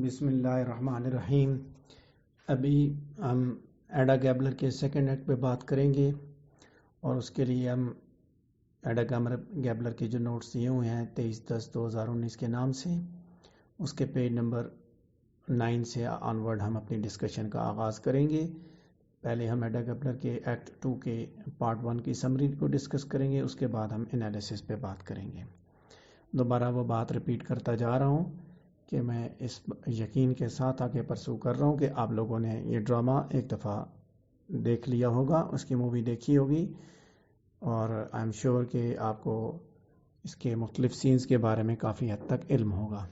بسم اللہ الرحمن الرحیم۔ ابھی ہم ایڈا گیبلر کے سیکنڈ ایکٹ پہ بات کریں گے، اور اس کے لیے ہم ایڈا گیبلر کے جو نوٹس دیے ہوئے ہیں 23/10/2019 کے نام سے، اس کے پیج نمبر 9 سے آنورڈ ہم اپنی ڈسکشن کا آغاز کریں گے۔ پہلے ہم ایڈا گیبلر کے ایکٹ 2 کے پارٹ 1 کی سمری کو ڈسکس کریں گے، اس کے بعد ہم انالیسس پہ بات کریں گے۔ دوبارہ وہ بات ریپیٹ کرتا جا رہا ہوں کہ میں اس یقین کے ساتھ آگے پرسو کر رہا ہوں کہ آپ لوگوں نے یہ ڈرامہ ایک دفعہ دیکھ لیا ہوگا، اس کی مووی دیکھی ہوگی، اور آئی ایم شیور کہ آپ کو اس کے مختلف سینز کے بارے میں کافی حد تک علم ہوگا۔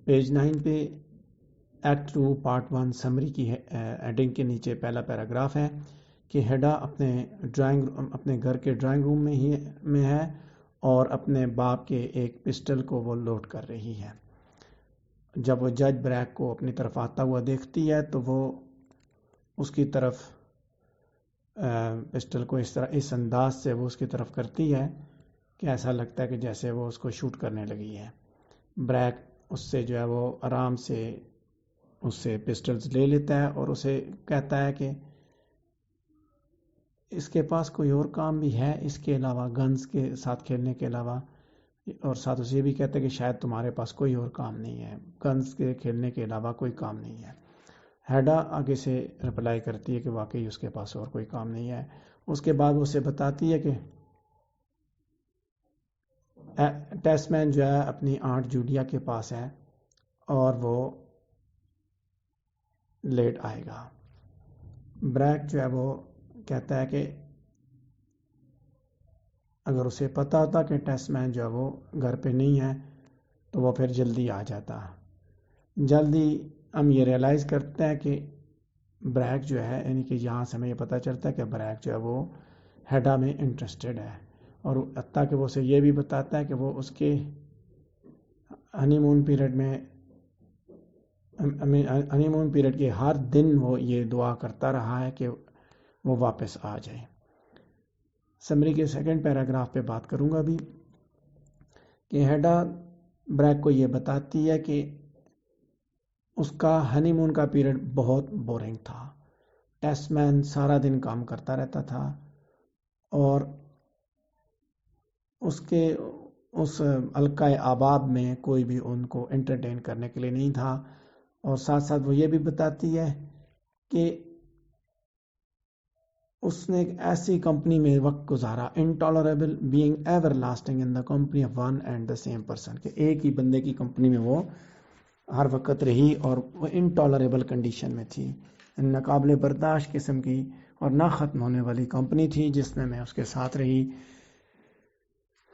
پیج 9 پہ ایکٹ 2 پارٹ 1 سمری کی ہیڈنگ کے نیچے پہلا پیراگراف ہے کہ ہیڈا اپنے گھر کے ڈرائنگ روم میں ہے اور اپنے باپ کے ایک پسٹل کو وہ لوڈ کر رہی ہے۔ جب وہ جج بریک کو اپنی طرف آتا ہوا دیکھتی ہے تو وہ اس کی طرف پسٹل کو اس انداز سے وہ اس کی طرف کرتی ہے کہ ایسا لگتا ہے کہ جیسے وہ اس کو شوٹ کرنے لگی ہے۔ بریک اس سے جو ہے وہ آرام سے اس سے پسٹلز لے لیتا ہے اور اسے کہتا ہے کہ اس کے پاس کوئی اور کام بھی ہے اس کے علاوہ، گنز کے ساتھ کھیلنے کے علاوہ، اور ساتھ اسے یہ بھی کہتا ہے کہ شاید تمہارے پاس کوئی اور کام نہیں ہے، گنز کے کھیلنے کے علاوہ کوئی کام نہیں ہے۔ ہیڈا آگے سے رپلائی کرتی ہے کہ واقعی اس کے پاس اور کوئی کام نہیں ہے۔ اس کے بعد وہ اسے بتاتی ہے کہ ٹیسٹ مین جو ہے اپنی آنٹ جولیا کے پاس ہے اور وہ لیٹ آئے گا۔ بریک جو ہے وہ کہتا ہے کہ اگر اسے پتا ہوتا کہ ٹیسٹ مین جو ہے وہ گھر پہ نہیں ہے تو وہ پھر جلدی آ جاتا۔ جلدی ہم یہ ریئلائز کرتے ہیں کہ بریک جو ہے، یعنی کہ یہاں سے ہمیں یہ پتہ چلتا ہے کہ بریک جو ہے وہ ہیڈا میں انٹرسٹڈ ہے، اور حتیٰ کہ وہ اسے یہ بھی بتاتا ہے کہ وہ اس کے ہنی مون پیریڈ کے ہر دن وہ یہ دعا کرتا رہا ہے کہ وہ واپس آ جائے۔ سمری کے سیکنڈ پیراگراف پہ بات کروں گا ابھی کہ ہیڈا بریک کو یہ بتاتی ہے کہ اس کا ہنی مون کا پیریڈ بہت بورنگ تھا۔ ٹیسٹ مین سارا دن کام کرتا رہتا تھا اور اس حلقۂ آباب میں کوئی بھی ان کو انٹرٹین کرنے کے لیے نہیں تھا، اور ساتھ ساتھ وہ یہ بھی بتاتی ہے کہ اس نے ایک ایسی کمپنی میں وقت گزارا، intolerable being everlasting in the company of one and the same person, کہ ایک ہی بندے کی کمپنی میں وہ ہر وقت رہی اور وہ انٹالریبل کنڈیشن میں تھی، ناقابل برداشت قسم کی اور نہ ختم ہونے والی کمپنی تھی جس میں اس کے ساتھ رہی۔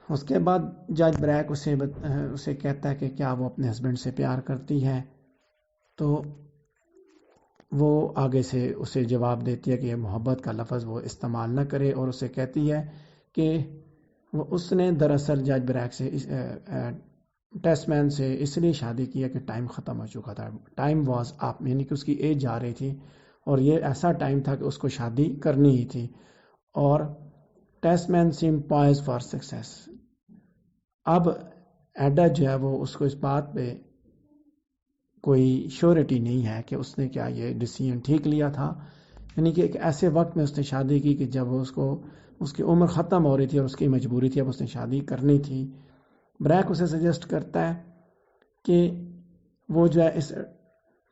اس کے بعد جج بریک اسے کہتا ہے کہ کیا وہ اپنے ہسبینڈ سے پیار کرتی ہے، تو وہ آگے سے اسے جواب دیتی ہے کہ یہ محبت کا لفظ وہ استعمال نہ کرے، اور اسے کہتی ہے کہ اس نے دراصل جج بریک سے ٹیسٹ مین سے اس لیے شادی کی ہے کہ ٹائم ختم ہو چکا تھا، ٹائم واز اپ، یعنی کہ اس کی ایج جا رہی تھی اور یہ ایسا ٹائم تھا کہ اس کو شادی کرنی ہی تھی، اور Tesman seems poised for success. اب ایڈا جو ہے وہ اس کو اس بات پہ کوئی شیورٹی نہیں ہے کہ اس نے کیا یہ ڈیسیژن ٹھیک لیا تھا، یعنی کہ ایک ایسے وقت میں اس نے شادی کی کہ جب اس کی عمر ختم ہو رہی تھی اور اس کی مجبوری تھی، اب اس نے شادی کرنی تھی۔ بریک اسے سجیسٹ کرتا ہے کہ وہ جو ہے اس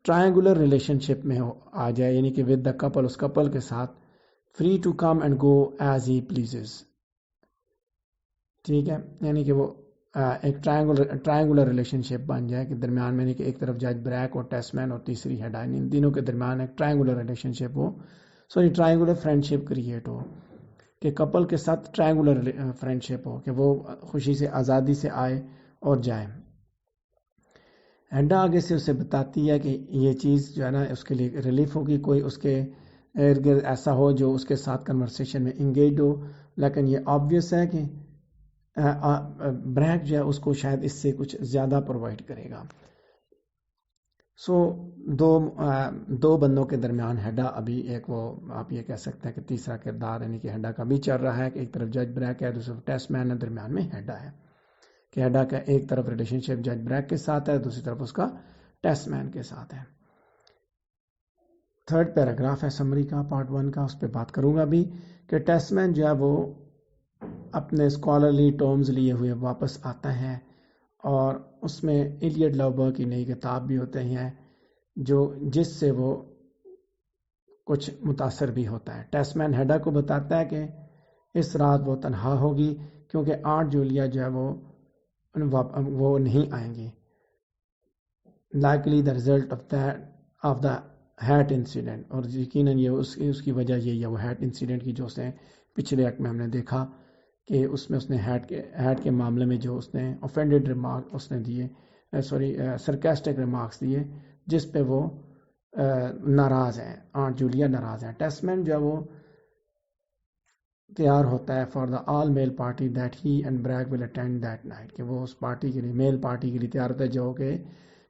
ٹرائنگولر ریلیشن شپ میں آ جائے، یعنی کہ ود دا کپل، اس کپل کے ساتھ free to come and go as he pleases, ٹھیک ہے، یعنی کہ وہ ایک ٹرائنگولر ریلیشن شپ بن جائے کہ درمیان میں، یعنی کہ ایک طرف جج بریک اور ٹیسٹ مین اور تیسری ہیڈا، ان تینوں کے درمیان ایک ٹرائنگولر ریلیشن شپ ہو، ٹرائنگولر فرینڈ شپ کریٹ ہو، کہ کپل کے ساتھ ٹرائنگولر فرینڈ شپ ہو، کہ وہ خوشی سے آزادی سے آئے اور جائے۔ ہیڈا آگے سے اسے بتاتی ہے کہ یہ چیز جو ہے نا اس کے لیے ریلیف ہوگی، کوئی اس کے ارد گرد ایسا ہو جو اس کے ساتھ کنورسیشن میں انگیج ہو، لیکن یہ آبویس ہے کہ بریک جو ہے اس کو شاید اس سے کچھ زیادہ پرووائڈ کرے گا۔ دو بندوں کے درمیان ہیڈا ابھی ایک، وہ آپ یہ کہہ سکتے ہیں کہ تیسرا کردار، یعنی کہ ہیڈا کا بھی چل رہا ہے کہ ایک طرف جج بریک ہے، دوسری طرف ٹیسٹ مین ہے، درمیان میں ہیڈا ہے، کہ ہیڈا کا ایک طرف ریلیشن شپ جج بریک کے ساتھ ہے، دوسری طرف اس کا ٹیسٹ مین کے ساتھ ہے. تھرڈ پیراگراف ہے سمری کا پارٹ 1 کا, اس پہ بات کروں گا بھی کہ ٹیسٹ مین جو ہے وہ اپنے اسکالرلی ٹرمز لیے ہوئے واپس آتا ہے, اور اس میں ایلیٹ لوبر کی نئی کتاب بھی ہوتے ہیں جس سے وہ کچھ متاثر بھی ہوتا ہے. ٹیسٹ مین ہیڈا کو بتاتا ہے کہ اس رات وہ تنہا ہوگی کیونکہ آنٹ جولیا جو ہے وہ نہیں آئیں گی. Likely the result of the hat incident, اور یقیناً یہ اس کی وجہ یہی ہے وہ ہیٹ انسیڈنٹ کی, جو اس نے پچھلے ایکٹ میں ہم نے دیکھا کہ اس میں اس نے ہیٹ کے معاملے میں جو اس نے اوفینڈڈ ریمارک اس نے دیے, سرکاسٹک ریمارکس دیے, جس پہ وہ ناراض ہیں, آنٹ جولیا ناراض ہیں. ٹیسٹ مین جو ہے وہ تیار ہوتا ہے for the all male party that he and Brack will attend that night, کہ وہ اس پارٹی کے لیے میل پارٹی کے لیے تیار ہوتا ہے جو کہ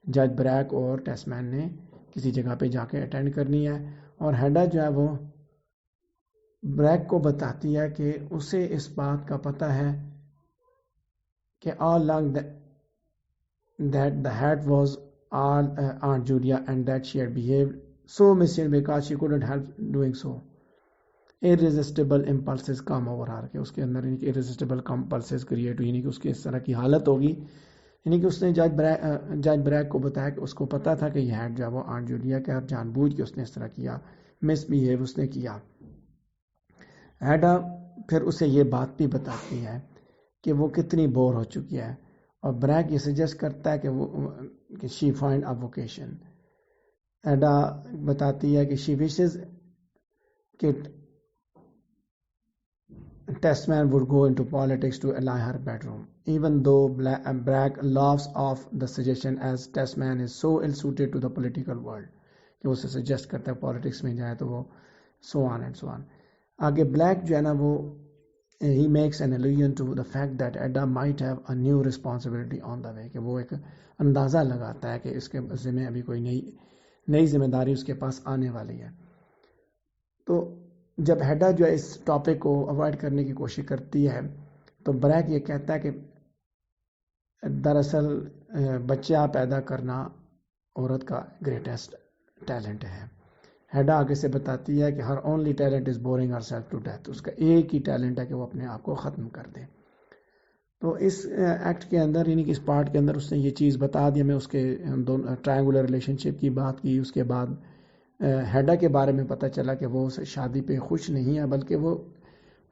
جج بریک اور ٹیسٹ مین نے کسی جگہ پہ جا کے اٹینڈ کرنی ہے. اور ہیڈا جو ہے وہ بریک کو بتاتی ہے کہ اسے اس بات کا پتہ ہے کہ all along that the hat was all Aunt Julia and that she had behaved so miserably because she couldn't help doing so. Irresistible impulses come over her, کہ اس کے اندر irresistible impulses create ہوئی, یعنی کہ اس کی اس طرح کی حالت ہوگی, یعنی کہ اس نے جج بریک کو بتایا کہ اس کو پتا تھا کہ یہ ہیڈ جو ہے وہ آنٹ جولیا کا, جان بوجھ کے اس نے اس طرح کیا, مس بیہیو اس نے کیا. ہیڈا پھر اسے یہ بات بھی بتاتی ہے کہ وہ کتنی بور ہو چکی ہے, اور بریک یہ سجیسٹ کرتا ہے کہ شی فائنڈ اے ووکیشن. ہیڈا بتاتی ہے کہ شی وشز کہ Tesman would go into politics to ally her bedroom, even though Bragg laughs off the suggestion as test man is so ill suited to the political world, کہ اسے suggest کرتا ہے politics میں جائے تو وہ so on and so on. آگے black جو ہے نا وہ he makes an allusion to the fact that Ada might have a new responsibility on the way, کہ وہ ایک اندازہ لگاتا ہے کہ اس کے ذمہ ابھی کوئی نئی ذمہ داری اس کے پاس آنے والی ہے. تو جب ہیڈا جو ہے اس ٹاپک کو اوائڈ کرنے کی کوشش کرتی ہے تو بریک یہ کہتا ہے کہ دراصل بچہ پیدا کرنا عورت کا گریٹسٹ ٹیلنٹ ہے. ہیڈا آگے سے بتاتی ہے کہ her only talent is boring herself to death, اس کا ایک ہی ٹیلنٹ ہے کہ وہ اپنے آپ کو ختم کر دے. تو اس ایکٹ کے اندر, یعنی کہ اس پارٹ کے اندر اس نے یہ چیز بتا دی. میں اس کے دونوں ٹرائنگولر ریلیشن شپ کی بات کی. اس کے بعد ہیڈا کے بارے میں پتہ چلا کہ وہ شادی پہ خوش نہیں ہے, بلکہ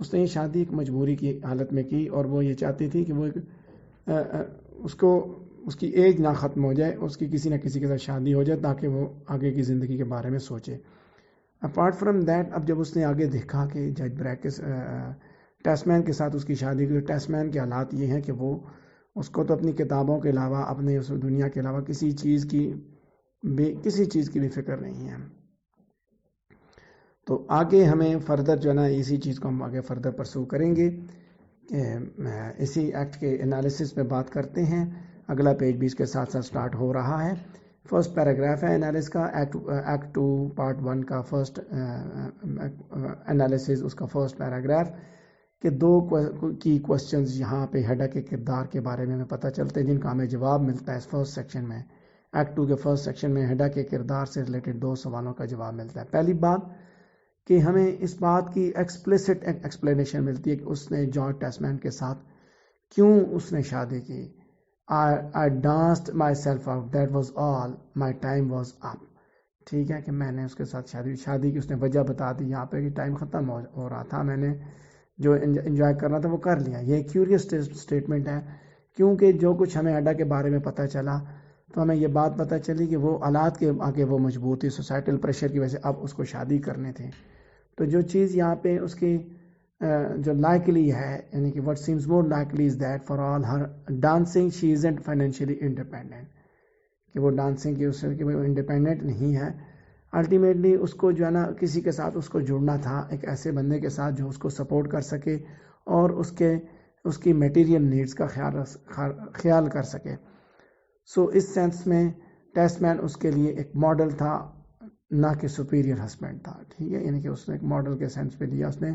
اس نے یہ شادی ایک مجبوری کی حالت میں کی, اور وہ یہ چاہتی تھی کہ وہ اس کی ایج نہ ختم ہو جائے, اس کی کسی نہ کسی کے ساتھ شادی ہو جائے تاکہ وہ آگے کی زندگی کے بارے میں سوچے. اپارٹ فرام دیٹ, اب جب اس نے آگے دیکھا کہ جج بریک کے ٹیسٹ مین کے ساتھ اس کی شادی کی, ٹیسٹ مین کے حالات یہ ہیں کہ وہ اس کو تو اپنی کتابوں کے علاوہ, اپنے اس دنیا کے علاوہ کسی چیز کی بھی فکر نہیں ہے. تو آگے ہمیں فردر جو ہے نا اسی چیز کو ہم آگے فردر پرسو کریں گے, اسی ایکٹ کے انالیسس پہ بات کرتے ہیں. اگلا پیج بھی اس کے ساتھ ساتھ سٹارٹ ہو رہا ہے. فرسٹ پیراگراف ہے انالیس کا, ایکٹ 2 پارٹ 1 کا فرسٹ انالیسس, اس کا فرسٹ پیراگراف, کہ 2 کی کوسچنز یہاں پہ ہیڈا کے کردار کے بارے میں ہمیں پتہ چلتے ہیں, جن کا ہمیں جواب ملتا ہے اس فرسٹ سیکشن میں. ایکٹ 2 کے فرسٹ سیکشن میں ہیڈا کے کردار سے ریلیٹڈ 2 سوالوں کا جواب ملتا ہے. پہلی بات کہ ہمیں اس بات کی ایکسپلیسٹ ایکسپلینیشن ملتی ہے کہ اس نے جان ٹیسٹ مین کے ساتھ کیوں اس نے شادی کی. I danced myself out, that was all, my time was up. ٹھیک ہے, کہ میں نے اس کے ساتھ شادی کی. اس نے وجہ بتا دی یہاں پہ کہ ٹائم ختم ہو رہا تھا, میں نے جو انجوائے کرنا تھا وہ کر لیا. یہ کیوریس اسٹیٹمنٹ ہے, کیونکہ جو کچھ ہمیں ایڈا کے بارے میں پتہ چلا تو ہمیں یہ بات پتہ چلی کہ وہ حالات کے آگے وہ مجبور تھی, سوسائٹل پریشر کی وجہ سے اب اس کو شادی کرنے تھے. تو جو چیز یہاں پہ اس کی جو لائکلی ہے, یعنی کہ what seems more likely is that for all her dancing she isn't financially independent, کہ وہ ڈانسنگ کی اس سے کہ وہ انڈیپینڈنٹ نہیں ہے. الٹیمیٹلی اس کو جو ہے نا کسی کے ساتھ اس کو جڑنا تھا, ایک ایسے بندے کے ساتھ جو اس کو سپورٹ کر سکے اور اس کی میٹیریل نیڈز کا خیال کر سکے. سو اس سینس میں ٹیسٹ مین اس کے لیے ایک ماڈل تھا, نہ کہ سپیریئر ہسبینڈ تھا. ٹھیک ہے, یعنی کہ اس نے ایک ماڈل کے سینس پہ لیا, اس نے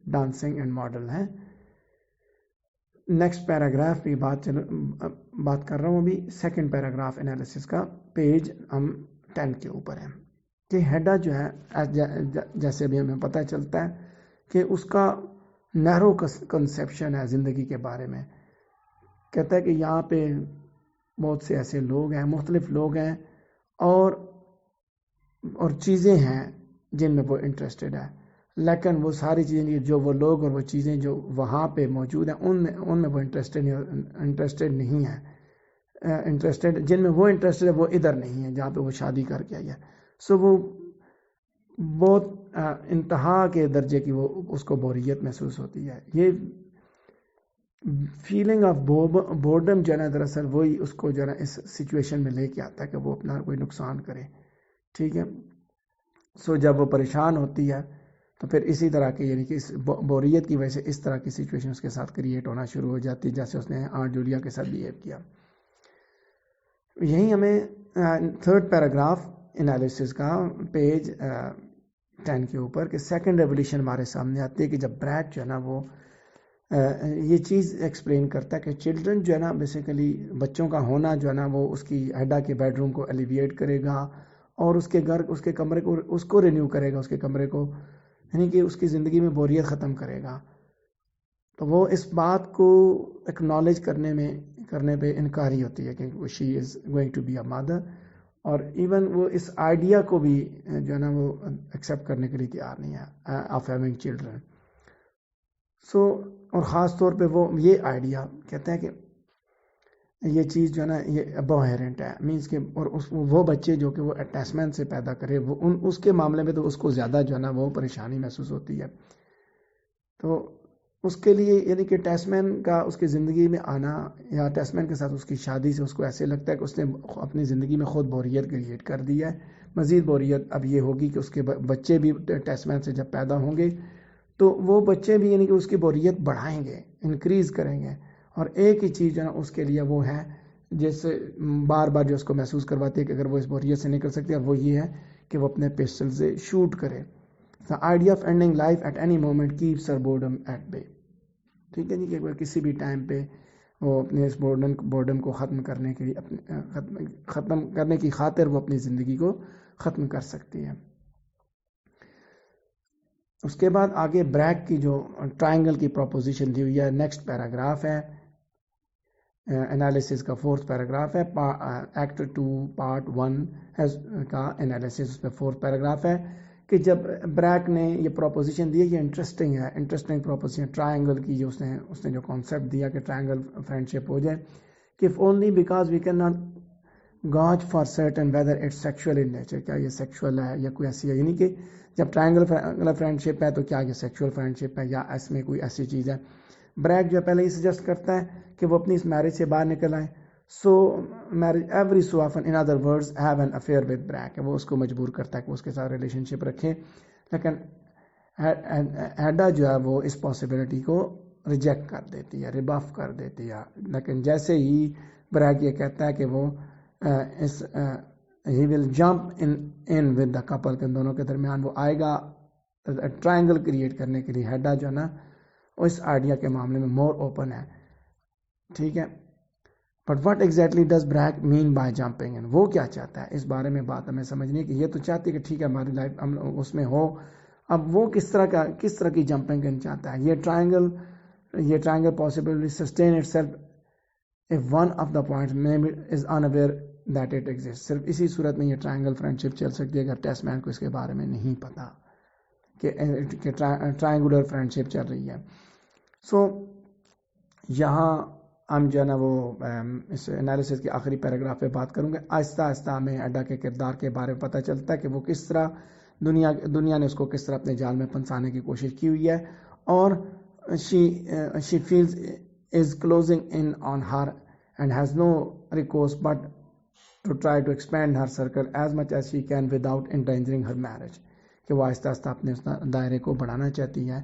ڈانسنگ اینڈ ماڈل ہے. نیکسٹ پیراگراف بھی بات کر رہا ہوں ابھی سیکنڈ پیراگراف انالیسس کا، پیج ہم 10 کے اوپر ہے، کہ ہیڈا جو ہے جیسے ابھی ہمیں پتہ چلتا ہے کہ اس کا نیرو کنسیپشن ہے زندگی کے بارے میں. کہتا ہے کہ یہاں پہ بہت سے ایسے لوگ ہیں، مختلف لوگ ہیں اور چیزیں ہیں جن میں وہ انٹرسٹڈ ہے، لیکن وہ ساری چیزیں جو وہ لوگ اور وہ چیزیں جو وہاں پہ موجود ہیں ان میں وہ انٹرسٹڈ نہیں ہے. جن میں وہ انٹرسٹڈ ہے وہ ادھر نہیں ہے جہاں پہ وہ شادی کر کے آئی ہے. سو وہ بہت انتہا کے درجے کی وہ اس کو بوریت محسوس ہوتی ہے. یہ فیلنگ آف بورڈم جو ہے نا، دراصل وہی اس کو جو ہے نا اس سچویشن میں لے کے آتا ہے کہ وہ اپنا کوئی نقصان کرے. ٹھیک ہے. سو جب وہ پریشان ہوتی ہے تو پھر اسی طرح کی یعنی کہ اس بوریت کی وجہ سے اس طرح کی سچویشن اس کے ساتھ کریٹ ہونا شروع ہو جاتی ہے، جیسے اس نے آنٹ جولیا کے ساتھ بیہیو کیا. یہی ہمیں تھرڈ پیراگراف انالیسس کا پیج 10 کے اوپر کہ سیکنڈ ریولیوشن ہمارے سامنے آتی ہے کہ جب بریک جو ہے نا وہ یہ چیز ایکسپلین کرتا ہے کہ چلڈرن جو ہے نا بیسیکلی بچوں کا ہونا جو ہے نا وہ اس کی ہیڈا کے بیڈ روم کو ایلیویٹ کرے گا اور اس کے گھر اس کے کمرے کو اس کو رینیو کرے گا، اس کے کمرے کو، یعنی کہ اس کی زندگی میں بوریت ختم کرے گا. تو وہ اس بات کو اکنالج کرنے پہ انکاری ہوتی ہے کہ she is going to be a mother, اور ایون وہ اس آئیڈیا کو بھی جو ہے نا وہ ایکسیپٹ کرنے کے لیے تیار نہیں ہے آف ہیونگ چلڈرن. سو اور خاص طور پہ وہ یہ آئیڈیا کہتے ہیں کہ یہ چیز جو ہے نا یہ ابوہیرنٹ ہے، مینس کہ اور وہ بچے جو کہ وہ اٹیچمنٹ سے پیدا کرے وہ اس کے معاملے میں تو اس کو زیادہ جو ہے نا وہ پریشانی محسوس ہوتی ہے. تو اس کے لیے یعنی کہ اٹیچمنٹ کا اس کی زندگی میں آنا یا اٹیچمنٹ کے ساتھ اس کی شادی سے اس کو ایسے لگتا ہے کہ اس نے اپنی زندگی میں خود بوریت کریٹ کر دی ہے. مزید بوریت اب یہ ہوگی کہ اس کے بچے بھی اٹیچمنٹ سے جب پیدا ہوں گے تو وہ بچے بھی یعنی کہ اس کی بوریت بڑھائیں گے، انکریز کریں گے. اور ایک ہی چیز جو ہے نا اس کے لیے وہ ہے جیسے بار بار جو اس کو محسوس کرواتی ہے کہ اگر وہ اس بوریت سے نکل سکتی ہے، اور وہ یہ ہے کہ وہ اپنے پسٹل سے شوٹ کرے. The idea of ending life at any moment keeps her boredom at bay. ٹھیک ہے جی، کہ کسی بھی ٹائم پہ وہ اپنے اس بورڈم کو ختم کرنے کے لیے ختم کرنے کی خاطر وہ اپنی زندگی کو ختم کر سکتی ہے. اس کے بعد آگے بریک کی جو ٹرائنگل کی پروپوزیشن دی ہوئی ہے، نیکسٹ پیراگراف ہے انالیسس کا، فورتھ پیراگراف ہے، ایکٹ 2 پارٹ 1 کا انالیسس، اس میں فورتھ پیراگراف ہے کہ جب بریک نے یہ پروپوزیشن دی ہے، یہ انٹرسٹنگ پروپوزیشن ٹرائنگل کی، جو اس نے جو کانسیپٹ دیا کہ ٹرائنگل فرینڈشپ ہو جائے، کہ only because we can not gauge for certain whether it's sexual in nature, کیا یہ سیکشول ہے یا کوئی ایسی ہے، یعنی کہ جب ٹرائنگل فرینڈشپ ہے تو کیا یہ سیکشول فرینڈشپ ہے یا اس میں کوئی ایسی چیز ہے. بریک جو پہلے ہی سجیسٹ کرتا ہے کہ وہ اپنی اس میرج سے باہر نکل آئے. So marriage every so often, in other words have an affair with Brack, وہ اس کو مجبور کرتا ہے کہ وہ اس کے ساتھ ریلیشن شپ رکھے. لیکن ہیڈا جو ہے وہ اس پاسبلٹی کو ریجیکٹ کر دیتی ہے، ریبف کر دیتی ہے. لیکن جیسے ہی بریک یہ کہتا ہے کہ وہ he will jump in with the couple, کہ ان دونوں کے درمیان وہ آئے گا ٹرائنگل کریٹ کرنے کے لیے، ہیڈا جو ہے نا اس آئیڈیا کے معاملے میں مور اوپن ہے. ٹھیک ہے. But what exactly does Brack mean by jumping in, وہ کیا چاہتا ہے، اس بارے میں بات ہمیں سمجھنی ہے. کہ یہ تو چاہتی ہے کہ ٹھیک ہے ہماری لائف ہم اس میں ہو، اب وہ کس طرح کی جمپنگ ان چاہتا ہے. یہ triangle possibly sustain it self if one of the points maybe is unaware that it exists. صرف اسی صورت میں یہ ٹرائنگل فرینڈشپ چل سکتی ہے اگر ٹیسٹ مین کو اس کے بارے میں نہیں پتا کہ ٹرائنگولر فرینڈشپ چل رہی ہے. سو یہاں ہم جو ہے نا وہ اس انالیسس کے آخری پیراگراف پہ بات کروں گے. آہستہ آہستہ ہمیں ایڈا کے کردار کے بارے میں پتہ چلتا ہے کہ وہ کس طرح دنیا نے اس کو کس طرح اپنے جال میں پھنسانے کی کوشش کی ہوئی ہے، اور she feels is closing in on her and has no recourse but to try to expand her circle as much as she can without endangering her marriage. کہ وہ آہستہ آہستہ اپنے اس دائرے کو بڑھانا چاہتی ہے،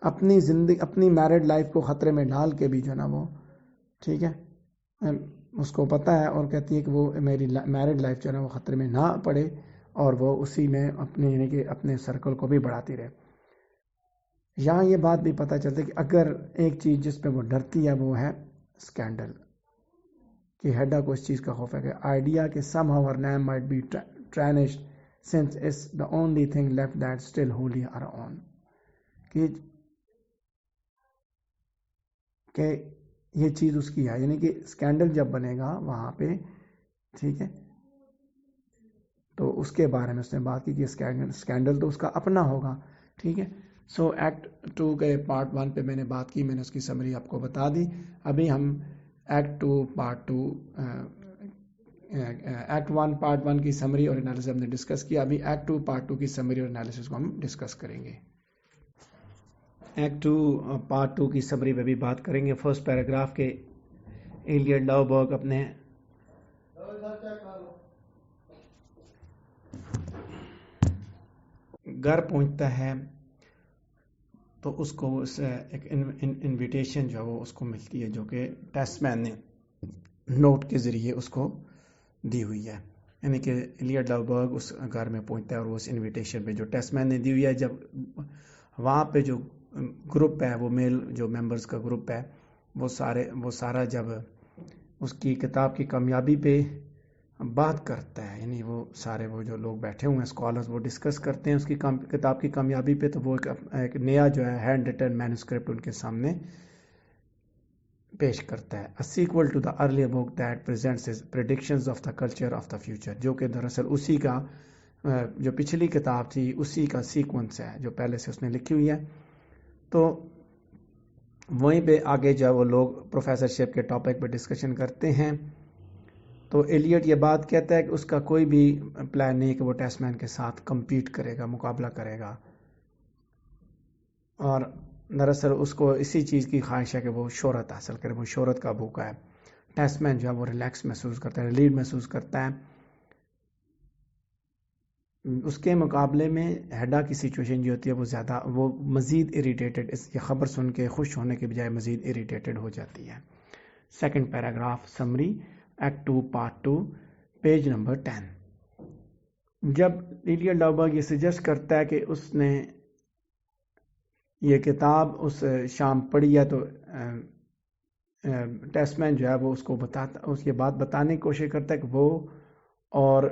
اپنی میرڈ لائف کو خطرے میں ڈال کے بھی جو ہے نا وہ ٹھیک ہے اس کو پتہ ہے، اور کہتی ہے کہ وہ میری میرڈ لائف جو ہے نا وہ خطرے میں نہ پڑے اور وہ اسی میں اپنے یعنی کہ اپنے سرکل کو بھی بڑھاتی رہے. یہاں یہ بات بھی پتہ چلتی ہے کہ اگر ایک چیز جس پہ وہ ڈرتی ہے وہ ہے اسکینڈل. کہ ہیڈا کو اس چیز کا خوف ہے کہ آئیڈیا کہ some how her name might be tarnished since it's the only thing left that still wholly her own. کہ یہ چیز اس کی ہے، یعنی کہ اسکینڈل جب بنے گا وہاں پہ، ٹھیک ہے، تو اس کے بارے میں اس نے بات کی کہ اسکینڈل تو اس کا اپنا ہوگا، ٹھیک ہے. سو ایکٹ 2 کے پارٹ 1 پہ میں نے بات کی، میں نے اس کی سمری آپ کو بتا دی. ابھی ہم ایکٹ 2 پارٹ 2 ایکٹ 1 پارٹ 1 کی سمری اور انالیسس ہم نے ڈسکس کیا. ابھی ایکٹ 2 پارٹ 2 کی سمری اور انالیسس کو ہم ڈسکس کریں گے. ایکٹ 2 پارٹ 2 کی سمری میں بھی بات کریں گے. فرسٹ پیراگراف کے ایلیٹ لاؤبرگ اپنے گھر پہنچتا ہے تو اس کو ایک انویٹیشن جو ہے وہ اس کو ملتی ہے، جو کہ ٹیسٹ مین نے نوٹ کے ذریعے اس کو دی ہوئی ہے. یعنی کہ ایلیٹ لاؤبرگ اس گھر میں پہنچتا ہے اور وہ اس انویٹیشن پہ جو ٹیسٹ مین نے دی ہوئی ہے، جب وہاں پہ جو گروپ ہے، وہ میل جو ممبرز کا گروپ ہے، وہ سارا جب اس کی کتاب کی کامیابی پہ بات کرتا ہے، یعنی وہ سارے وہ جو لوگ بیٹھے ہوئے ہیں اسکالرز، وہ ڈسکس کرتے ہیں اس کی کتاب کی کامیابی پہ، تو وہ ایک نیا جو ہے ہینڈ ریٹن مینوسکرپٹ ان کے سامنے پیش کرتا ہے. A sequel to the earlier book that presents his predictions of the culture of the future، جو کہ دراصل اسی کا جو پچھلی کتاب تھی اسی کا سیکوینس ہے جو پہلے سے اس نے لکھی ہوئی ہے. تو وہیں پہ آگے جو وہ لوگ پروفیسر شپ کے ٹاپک پہ ڈسکشن کرتے ہیں. تو ایلیٹ یہ بات کہتا ہے کہ اس کا کوئی بھی پلان نہیں کہ وہ ٹیسٹ مین کے ساتھ کمپیٹ کرے گا، مقابلہ کرے گا، اور دراصل اس کو اسی چیز کی خواہش ہے کہ وہ شہرت حاصل کرے، وہ شہرت کا بھوکا ہے. ٹیسٹ مین جو ہے وہ ریلیکس محسوس کرتا ہے، ریلیڈ محسوس کرتا ہے. اس کے مقابلے میں ہیڈا کی سچویشن جو ہوتی ہے وہ مزید اریٹیٹڈ، اس کی خبر سن کے خوش ہونے کے بجائے مزید اریٹیٹڈ ہو جاتی ہے. Second paragraph summary, act 2 part 2 page number 10. جب ایلیٹ لاؤبرگ یہ سجیسٹ کرتا ہے کہ اس نے یہ کتاب اس شام پڑھی ہے، تو ٹیسٹ مین جو ہے وہ اس کو اس کی بات بتانے کی کوشش کرتا ہے کہ وہ اور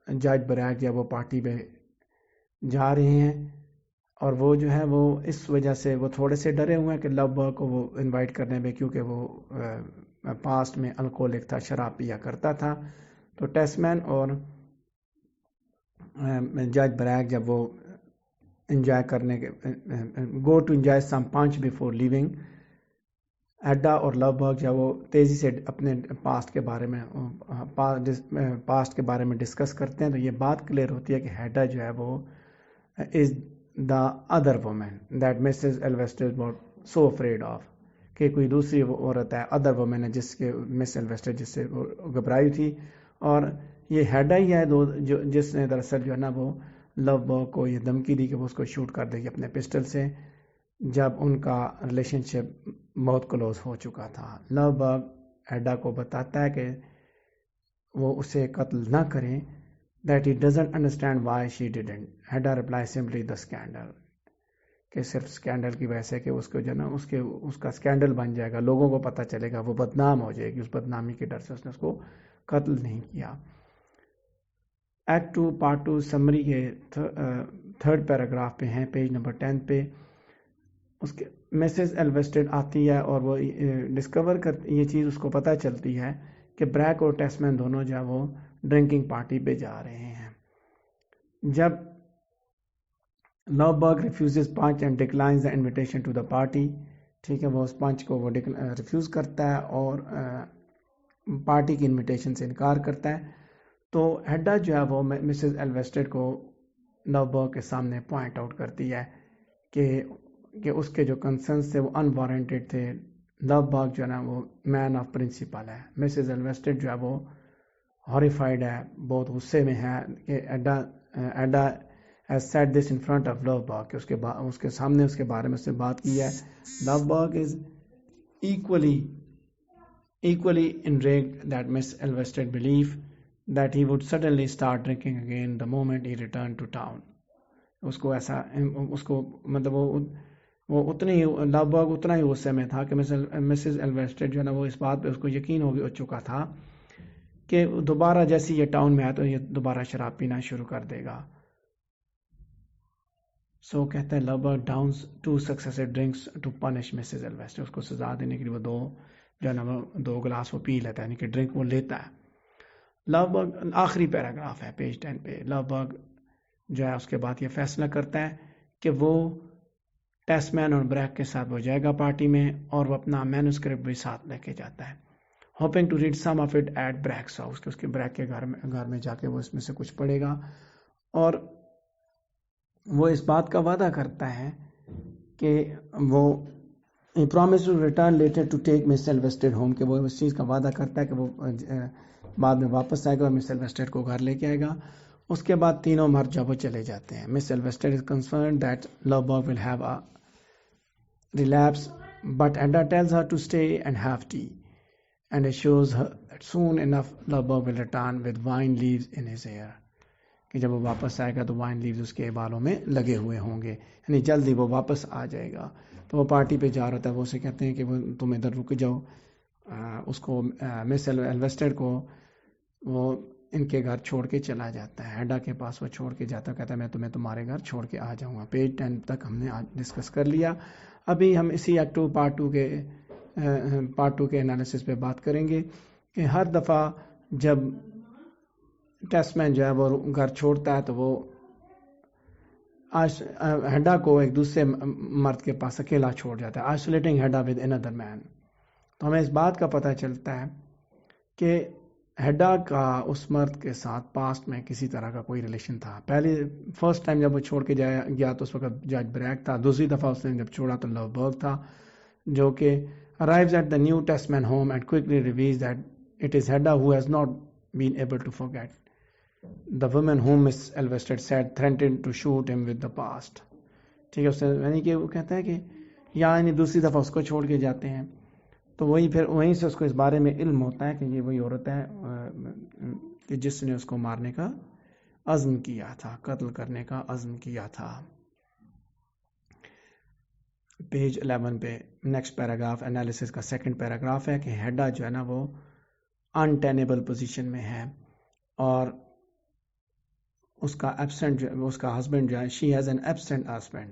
جج بریک جو ہے وہ پارٹی پہ جا رہے ہیں، اور وہ جو ہے وہ اس وجہ سے وہ تھوڑے سے ڈرے ہوئے ہیں کہ لاؤبرگ کو وہ انوائٹ کرنے میں، کیونکہ وہ پاسٹ میں الکوہولک تھا، شراب پیا کرتا تھا. تو ٹیسٹ مین اور جج بریک جب وہ انجوائے کرنے کے go to enjoy some punch before leaving, Hedda اور لاؤبرگ جب وہ تیزی سے اپنے پاسٹ کے بارے میں ڈسکس کرتے ہیں، تو یہ بات کلیئر ہوتی ہے کہ ہیڈا جو ہے وہ is the other woman that Mrs Elvsted was so afraid of, کہ کوئی دوسری عورت ہے، ادر وومن ہے جس کے مس ایلویسٹر جس سے وہ گھبرائی تھی. اور یہ ہیڈا ہی ہے جس نے دراصل جو ہے نا وہ لاؤبرگ کو یہ دھمکی دی کہ وہ اس کو شوٹ کر دے گی اپنے پسٹل سے، جب ان کا ریلیشن شپ بہت کلوز ہو چکا تھا. لاؤبرگ ہیڈا کو بتاتا ہے کہ وہ اسے قتل نہ کریں. that he doesn't understand why she didn't. ہیڈا replies simply the scandal، کہ صرف اسکینڈل کی وجہ سے کہ اس کو جو نا اس کا اسکینڈل بن جائے گا، لوگوں کو پتہ چلے گا، وہ بدنام ہو جائے گی، اس بدنامی کے ڈر سے اس نے اس کو قتل نہیں کیا. ایکٹ 2 پارٹ 2 سمری کے تھرڈ پیراگراف پہ ہیں، پیج نمبر 10 پہ. اس کے مسز ایلویسٹر آتی ہے اور وہ ڈسکور کرتی، یہ چیز اس کو پتہ چلتی ہے کہ بریک اور ٹیسٹ مین دونوں جو ہے وہ ڈرنکنگ پارٹی پہ جا رہے ہیں. جب Lovborg refuses punch and declines the invitation to the party, ٹھیک ہے، وہ اس پنچ کو وہ ریفیوز کرتا ہے اور پارٹی کی انویٹیشن سے انکار کرتا ہے. تو ہیڈا جو ہے وہ مسز ایلویسٹر کو لاؤبرگ کے سامنے پوائنٹ آؤٹ کرتی ہے کہ اس کے جو کنسرنس تھے وہ انوارنٹیڈ تھے. لاؤبرگ جو ہے نا وہ مین آف پرنسپل ہے. مسز ایلویسٹر جو ہے وہ ہاریفائڈ ہے، بہت غصے میں ہے کہ ایڈا has said this in front of Louwberg، کہ اس کے سامنے اس کے بارے میں اس نے بات کی ہے. Louwberg is equally enraged that Miss Elvested believed that he would suddenly start drinking again the moment he returned to town. اس کو مطلب وہ وہ اتنی ہی لوبرگ اتنا ہی غصے میں تھا کہ مسز ایلویسٹڈ جو ہے نا وہ اس بات پہ اس کو یقین ہو چکا تھا کہ دوبارہ جیسی یہ ٹاؤن میں آیا تو یہ دوبارہ شراب پینا شروع کر دے گا. سو کہتے ہیں Lovborg downs 2 successive drinks to punish Mrs Elvsted. اس کو سزا دینے کے لیے وہ جو ہے نا وہ 2 گلاس وہ پی لیتا ہے، یعنی کہ ڈرنک وہ لیتا ہے. لوبرگ آخری پیراگراف ہے پیج 10 پہ. لوبرگ جو ہے اس کے بعد یہ فیصلہ کرتا ہے کہ وہ ٹیس مین اور بریک کے ساتھ وہ جائے گا پارٹی میں، اور وہ اپنا مینوسکرپٹ بھی ساتھ لے کے جاتا ہے. Hoping to read some of it at Brack's house, کہ اس کے بریک کے گھر میں جا کے وہ اس میں سے کچھ پڑھے گا. اور وہ اس بات کا وعدہ کرتا ہے کہ وہ promise to return later to take Miss Elvsted home, کہ وہ اس چیز کا وعدہ کرتا ہے کہ وہ بعد میں واپس آئے گا اور مس ایلویسٹڈ کو گھر لے کے آئے گا. اس کے بعد تینوں مرد جب وہ چلے جاتے ہیں. Miss Elvsted is concerned that Lovborg will have a relapse, but Edda tells her to stay and have tea, and assures her that soon enough Lobberg will return with wine leaves in his hair. کہ جب وہ واپس آئے گا تو وائن leaves اس کے بالوں میں لگے ہوئے ہوں گے، یعنی جلدی وہ واپس آ جائے گا. تو وہ پارٹی پہ جا رہا تھا، وہ اسے کہتے ہیں کہ وہ تم ادھر رک جاؤ. اس کو مس ایلویسٹڈ کو وہ ان کے گھر چھوڑ کے چلا جاتا ہے. ہیڈا کے پاس وہ چھوڑ کے جاتا ہے، کہتا ہے میں تمہیں تمہارے گھر چھوڑ کے آ جاؤں گا. پیج 10 تک ہم نے آج ڈسکس کر لیا. ابھی ہم اسی ایکٹ 2 پارٹ 2 کے انالیسس پہ بات کریں گے کہ ہر دفعہ جب ٹیسٹ مین جو ہے وہ گھر چھوڑتا ہے تو وہ ہیڈا کو ایک دوسرے مرد کے پاس اکیلا چھوڑ جاتا ہے، آئسولیٹنگ ہیڈا ود اندر مین. تو ہمیں اس بات کا پتہ چلتا ہے کہ ہیڈا کا اس مرد کے ساتھ پاسٹ میں کسی طرح کا کوئی ریلیشن تھا. فرسٹ ٹائم جب وہ چھوڑ کے گیا تو اس وقت جج بریک تھا. دوسری دفعہ اس نے جب چھوڑا تو لوبرگ تھا، جو کہ arrives at the new Testament home and quickly reveals that it is Hedda who has not been able to forget the woman whom Miss Elvested said threatened to shoot him with the past. ٹھیک ہے، اس نے یعنی کہ وہ کہتا ہے کہ یعنی دوسری دفعہ اس کو چھوڑ کے جاتے ہیں تو وہیں سے اس کو اس بارے میں علم ہوتا ہے کہ یہ وہی عورت ہے کہ جس نے اس کو مارنے کا عزم کیا تھا، قتل کرنے کا عزم کیا تھا. پیج 11 پہ نیکسٹ پیراگراف انالیسس کا سیکنڈ پیراگراف ہے کہ ہیڈا جو ہے نا وہ انٹینیبل پوزیشن میں ہے اور اس کا ایبسنٹ اس کا ہسبینڈ جو ہے she has an absent husband.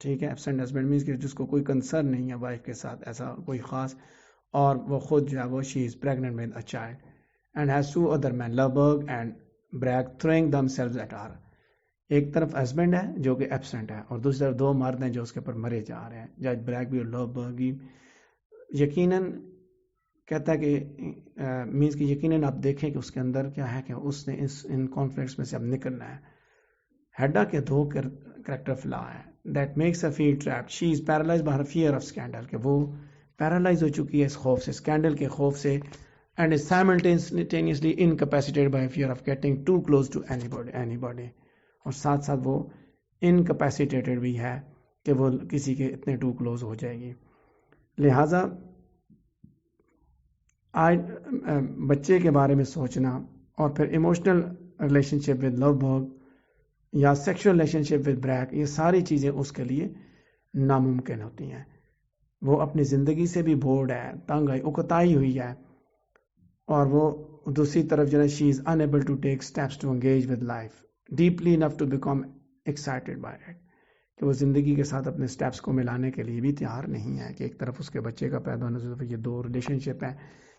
ٹھیک ہے، ایبسنٹ ہسبینڈ مینس کہ جس کو کوئی کنسرن نہیں ہے وائف کے ساتھ ایسا کوئی خاص، اور وہ خود جو ہے وہ she is pregnant with a child and has 2 other men Lovborg and Brack throwing themselves at her. ایک طرف ہسبینڈ ہے جو کہ ایبسنٹ ہے اور دوسری طرف 2 مرد ہیں جو اس کے اوپر مرے جا رہے ہیں، جج بریک بھی اور لوبرگ بھی. یقیناً کہتا ہے کہ مینس کہ یقیناً آپ دیکھیں کہ اس کے اندر کیا ہے کہ اس نے ان کانفلکٹس میں سے اب نکلنا ہے. ہیڈا کے 2 کریکٹر فلا ہے that makes her feel trapped. She is paralyzed by her fear of scandal، کہ وہ پیرالائز ہو چکی ہے اس خوف سے، اسکینڈل کے خوف سے، and is simultaneously incapacitated by fear of getting too close to anybody. اور ساتھ ساتھ وہ انکیپیسیٹیٹڈ بھی ہے کہ وہ کسی کے اتنے ٹو کلوز ہو جائے گی. لہٰذا بچے کے بارے میں سوچنا اور پھر ایموشنل ریلیشن شپ ود لوبرگ یا sexual relation ship with break, یہ ساری چیزیں اس کے لیے ناممکن ہوتی ہیں. وہ اپنی زندگی سے بھی بورڈ ہے، تنگ آئی اکتائی ہوئی ہے، اور وہ دوسری طرف جو ہے she is unable to take steps to engage with life deeply enough to become excited by it, کہ وہ زندگی کے ساتھ اپنے اسٹیپس کو ملانے کے لیے بھی تیار نہیں ہے. کہ ایک طرف اس کے بچے کا پیدا ہونے سے یہ 2 ریلیشن شپ ہیں،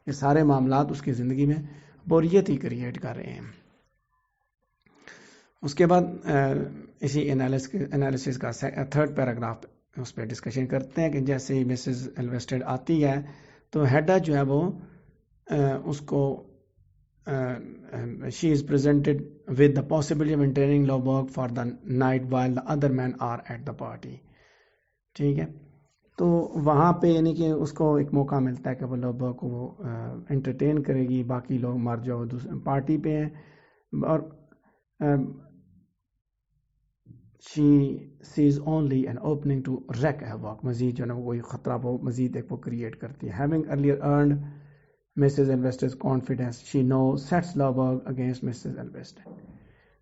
یہ سارے معاملات اس کی زندگی میں بوریت ہی کریٹ کر رہے ہیں. اس کے بعد اسی انالیسس کا 3rd پیراگراف اس پہ ڈسکشن کرتے ہیں کہ جیسے ہی مسز ایلویسٹڈ آتی ہے تو ہیڈا جو ہے وہ اس کو she is presented with the possibility of entering Lobberg for the night while the other men are at the party. ٹھیک ہے، تو وہاں پہ یعنی کہ اس کو ایک موقع ملتا ہے کہ وہ لوبرگ کو وہ انٹرٹین کرے گی، باقی لوگ مر جو پارٹی پہ ہیں، اور she sees only an opening to wreak havoc. مزید جو ہے نا کوئی خطرہ وہ مزید ایک وہ کریٹ کرتی ہے. Having earlier earned Mrs. Elvested's confidence, she now sets Lobberg against Mrs. Elvested.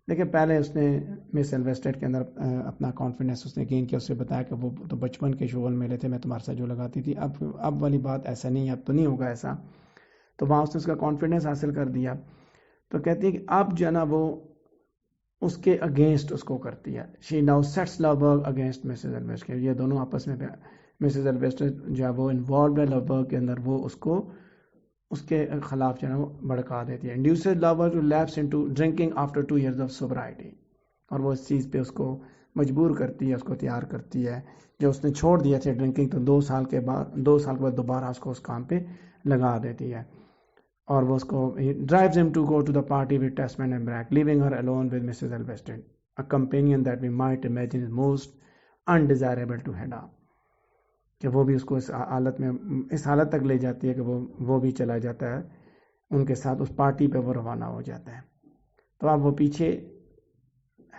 دیکھیں پہلے اس نے مس ایلویسٹڈ کے اندر اپنا کانفیڈنس اس نے گین کیا، اس سے بتایا کہ وہ تو بچپن کے شغل میلے تھے، میں تمہارے ساتھ جو لگاتی تھی، اب والی بات ایسا نہیں ہے، اب تو نہیں ہوگا ایسا. تو وہاں اس نے اس کا کانفیڈنس حاصل کر دیا. تو کہتی ہے کہ اب جو ہے نا وہ اس کے اگینسٹ اس کو کرتی ہے. شی ناؤ سیٹس لوبرگ اگینسٹ مسز ایلویسٹڈ. یہ دونوں آپس میں مسز ایلویسٹڈ جو ہے وہ انوالوڈ ہے لوبرگ کے اندر، وہ اس کو اس کے خلاف جو ہے وہ بھڑکا دیتی ہے. Induces Lovborg to lapse into drinking after 2 years of sobriety. اور وہ اس چیز پہ اس کو مجبور کرتی ہے، اس کو تیار کرتی ہے. جو اس نے چھوڑ دیا تھا ڈرنکنگ، تو 2 سال کے بعد دوبارہ اس کو اس کام پہ لگا دیتی ہے. اور وہ اس کو drives him to go to the party with Testament and Brack, leaving her alone with Mrs. Elveston, a companion that we might imagine is most undesirable to Hedda. کہ وہ بھی اس کو اس حالت تک لے جاتی ہے کہ وہ بھی چلا جاتا ہے ان کے ساتھ، اس پارٹی پہ وہ روانہ ہو جاتا ہے. تو اب وہ پیچھے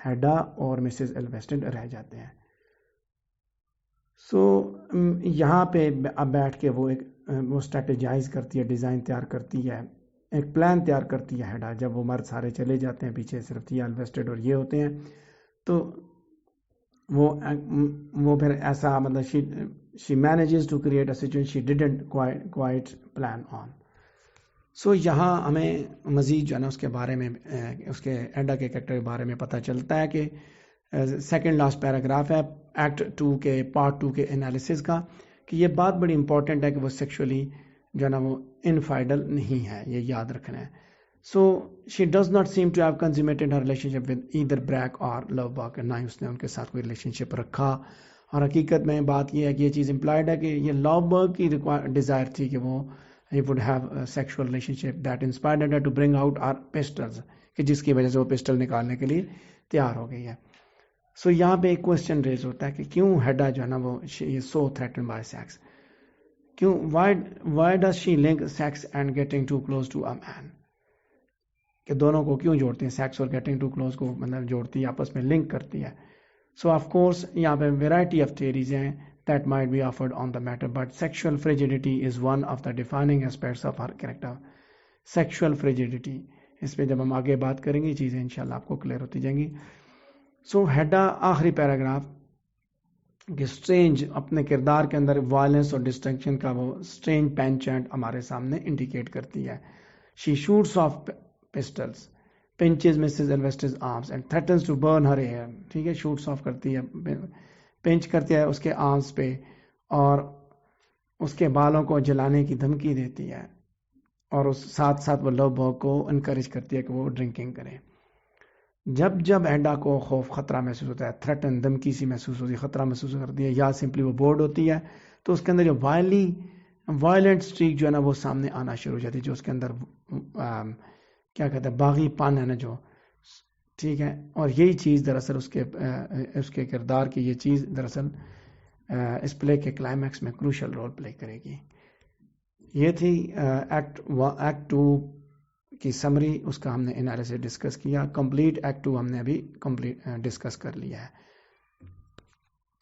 ہیڈا اور مسز ایلویسٹن رہ جاتے ہیں. یہاں پہ اب بیٹھ کے وہ اسٹریٹجائز کرتی ہے، ڈیزائن تیار کرتی ہے، ایک پلان تیار کرتی ہے ہیڈا. جب وہ مرد سارے چلے جاتے ہیں، پیچھے صرف تھیا ایلویسٹڈ اور یہ ہوتے ہیں، تو وہ پھر ایسا مطلب she manages to create a situation she didn't quite plan on. یہاں ہمیں مزید جو ہے نا اس کے بارے میں، اس کے ایڈا کے کریکٹر کے بارے میں پتہ چلتا ہے کہ سیکنڈ لاسٹ پیراگراف ہے ایکٹ 2 کے پارٹ 2 کے انالیسز کا، کہ یہ بات بڑی امپورٹنٹ ہے کہ وہ سیکشولی جو ہے نا وہ انفائڈل نہیں ہے، یہ یاد رکھنا ہے. she does not seem to have consummated her relationship with either Brack or Lovebird. نہ ہی اس نے ان کے ساتھ کوئی ریلیشن شپ رکھا. اور حقیقت میں بات یہ ہے کہ یہ چیز امپلائڈ ہے کہ یہ Lovebird کی ڈیزائر تھی کہ وہ he would have a sexual relationship that inspired her to bring out her pistols, کہ جس کی وجہ سے وہ پسٹل نکالنے کے لیے تیار ہو گئی ہے. یہاں پہ ایک کوسچن ریز ہوتا ہے کہ کیوں ہیڈا جو ہے نا وہ so threatened by sex. کیوں why does she link sex and getting too close to a man؟ کہ دونوں کو کیوں جوڑتی ہیں، سیکس اور گیٹنگ ٹو کلوز کو مطلب جوڑتی ہے، آپس میں لنک کرتی ہے. آف کورس یہاں پہ ویرائٹی آف تھیریز ہیں that might be offered on the matter, but sexual frigidity is one of the defining aspects of her character. Sexual frigidity، اس پہ جب ہم آگے بات کریں گے چیزیں انشاءاللہ آپ کو کلیئر ہوتی جائیں گی. ہیڈا آخری پیراگراف کہ اسٹرینج اپنے کردار کے اندر وائلنس اور ڈسٹرکشن کا وہ اسٹرینج پینچنٹ ہمارے سامنے انڈیکیٹ کرتی ہے. She shoots off pistols, pinches Mrs. Elveston's arms and threatens to burn her hair. ٹھیک ہے، shoots off کرتی ہے، پنچ کرتی ہے اس کے آرمز پہ اور اس کے بالوں کو جلانے کی دھمکی دیتی ہے. اور اس ساتھ ساتھ وہ لوبرگ کو انکریج کرتی ہے کہ وہ ڈرنکنگ کرے. جب ایڈا کو خوف خطرہ محسوس ہوتا ہے، تھریٹن دھمکی سی محسوس ہوتی ہے، خطرہ محسوس کرتی ہے، یا سمپلی وہ بورڈ ہوتی ہے، تو اس کے اندر جو وائلنٹ اسٹریک جو ہے نا وہ سامنے آنا شروع ہو جاتی ہے، جو اس کے اندر کیا کہتے ہیں باغی پن ہے نا جو، ٹھیک ہے. اور یہی چیز دراصل اس کے کردار کی یہ چیز دراصل اس پلے کے کلائمیکس میں کروشل رول پلے کرے گی. یہ تھی ایکٹ 2 کی سمری، اس کا ہم نے انالیسس ڈسکس کیا. کمپلیٹ ایکٹ 2 ہم نے ابھی ڈسکس کر لیا ہے.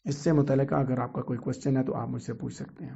اس سے متعلقہ اگر آپ کا کوئی کوشچن ہے تو آپ مجھ سے پوچھ سکتے ہیں.